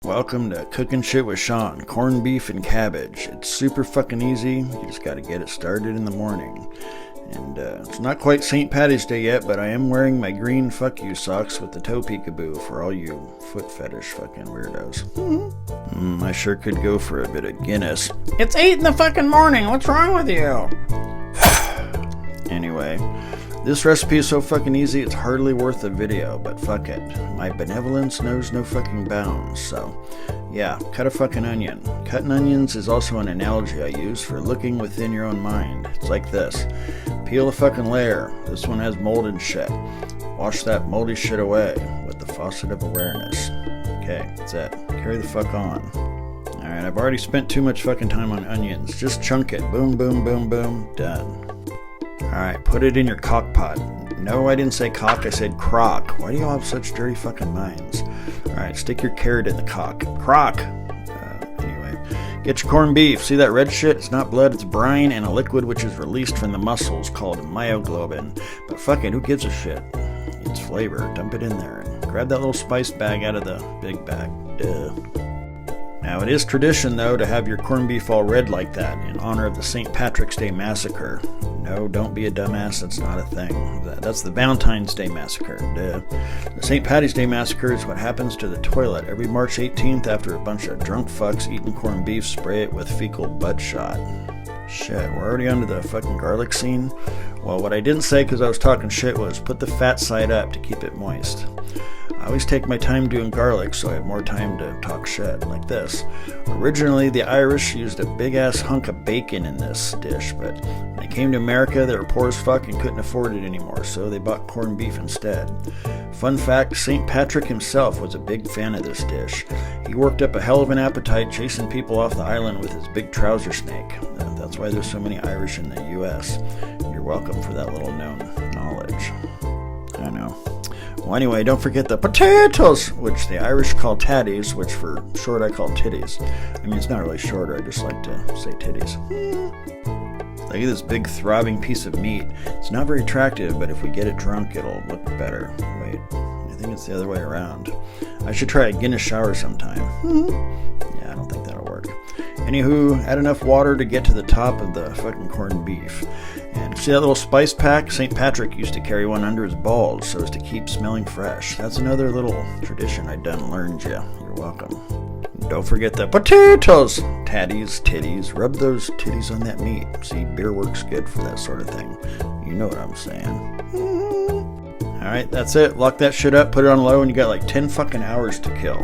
Welcome to Cooking Shit with Sean. Corned beef and cabbage. It's super fucking easy. You just gotta get it started in the morning. And it's not quite St. Patty's Day yet, but I am wearing my green fuck you socks with the toe peekaboo for all you foot fetish fucking weirdos. I sure could go for a bit of Guinness. It's 8 in the fucking morning. What's wrong with you? Anyway, this recipe is so fucking easy it's hardly worth a video, but fuck it. My benevolence knows no fucking bounds, so yeah, cut a fucking onion. Cutting onions is also an analogy I use for looking within your own mind. It's like this. Peel a fucking layer. This one has mold and shit. Wash that moldy shit away with the faucet of awareness. Okay, that's it. Carry the fuck on. Alright, I've already spent too much fucking time on onions. Just chunk it. Boom, boom, boom, boom. Done. Alright, put it in your crock pot. No, I didn't say cock, I said crock. Why do you all have such dirty fucking minds? Alright, stick your carrot in the crock. Anyway, get your corned beef. See that red shit? It's not blood, it's brine and a liquid which is released from the muscles called myoglobin. But fuck it, who gives a shit? It's flavor. Dump it in there and grab that little spice bag out of the big bag. Duh. Now, it is tradition, though, to have your corned beef all red like that in honor of the St. Patrick's Day Massacre. No, don't be a dumbass, that's not a thing. That's the Valentine's Day Massacre. Duh. The St. Patty's Day Massacre is what happens to the toilet every March 18th after a bunch of drunk fucks eating corned beef spray it with fecal butt shot. Shit, we're already onto the fucking garlic scene? Well, what I didn't say because I was talking shit was put the fat side up to keep it moist. I always take my time doing garlic so I have more time to talk shit, like this. Originally, the Irish used a big-ass hunk of bacon in this dish, but when they came to America, they were poor as fuck and couldn't afford it anymore, so they bought corned beef instead. Fun fact, St. Patrick himself was a big fan of this dish. He worked up a hell of an appetite chasing people off the island with his big trouser snake. That's why there's so many Irish in the U.S. You're welcome for that little known knowledge. I know. Well, anyway, don't forget the potatoes, which the Irish call tatties, which for short I call titties. I mean, it's not really shorter, I just like to say titties. Look at this big throbbing piece of meat. It's not very attractive, but if we get it drunk, it'll look better. Wait, I think it's the other way around. I should try a Guinness shower sometime. Yeah, I don't think that'll work. Anywho, add enough water to get to the top of the fucking corned beef. And see that little spice pack? St. Patrick used to carry one under his balls so as to keep smelling fresh. That's another little tradition I done learned you. You're welcome. Don't forget the potatoes! Tatties, titties. Rub those titties on that meat. See, beer works good for that sort of thing. You know what I'm saying. Alright, that's it. Lock that shit up, put it on low, and you got like 10 fucking hours to kill.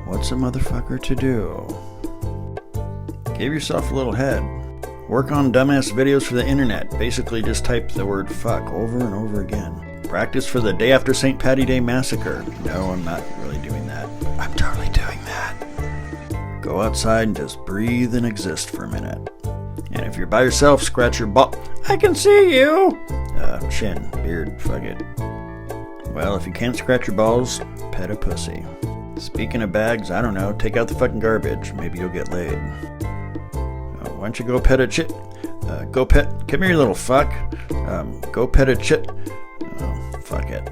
What's a motherfucker to do? Give yourself a little head. Work on dumbass videos for the internet. Basically just type the word fuck over and over again. Practice for the day after St. Patty Day Massacre. No, I'm not really doing that. I'm totally doing that. Go outside and just breathe and exist for a minute. And if you're by yourself, scratch your ball. I can see you! Chin, beard, fuck it. Well, if you can't scratch your balls, pet a pussy. Speaking of bags, I don't know, take out the fucking garbage. Maybe you'll get laid. Why don't you go pet a chit? Come here, you little fuck. Go pet a chit. Oh, fuck it.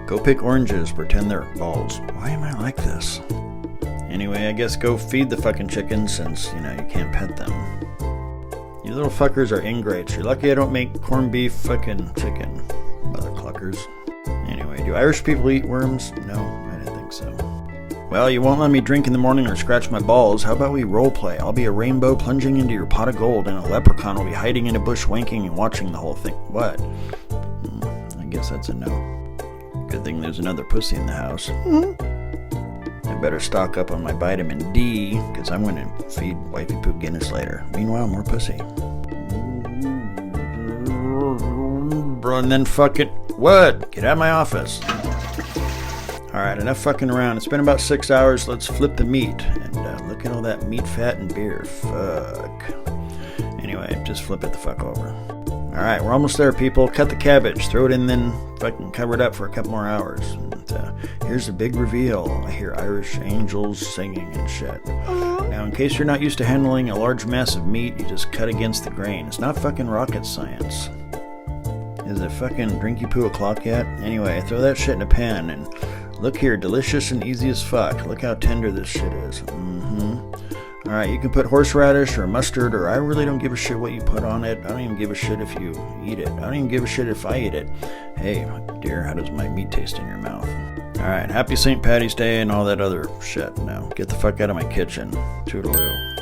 Go pick oranges, pretend they're balls. Why am I like this? Anyway, I guess go feed the fucking chickens since, you can't pet them. You little fuckers are ingrates. You're lucky I don't make corned beef fucking chicken. Mother cluckers. Anyway, do Irish people eat worms? No, I didn't think so. Well, you won't let me drink in the morning or scratch my balls. How about we roleplay? I'll be a rainbow plunging into your pot of gold, and a leprechaun will be hiding in a bush wanking and watching the whole thing. What? I guess that's a no. Good thing there's another pussy in the house. I better stock up on my vitamin D, because I'm going to feed Wifey Poo Guinness later. Meanwhile, more pussy. And then fuck it. What? Get out of my office. Alright, enough fucking around. It's been about 6 hours. Let's flip the meat. And look at all that meat, fat, and beer. Fuck. Anyway, just flip it the fuck over. Alright, we're almost there, people. Cut the cabbage. Throw it in, then fucking cover it up for a couple more hours. And here's the big reveal. I hear Irish angels singing and shit. Now, in case you're not used to handling a large mass of meat, you just cut against the grain. It's not fucking rocket science. Is it fucking drinky poo o'clock yet? Anyway, throw that shit in a pan and Look here, delicious and easy as fuck. Look how tender this shit is. Alright, you can put horseradish or mustard, or I really don't give a shit what you put on it. I don't even give a shit if you eat it. I don't even give a shit if I eat it. Hey, dear, how does my meat taste in your mouth? Alright, happy St. Patty's Day and all that other shit. Now, get the fuck out of my kitchen. Toodaloo.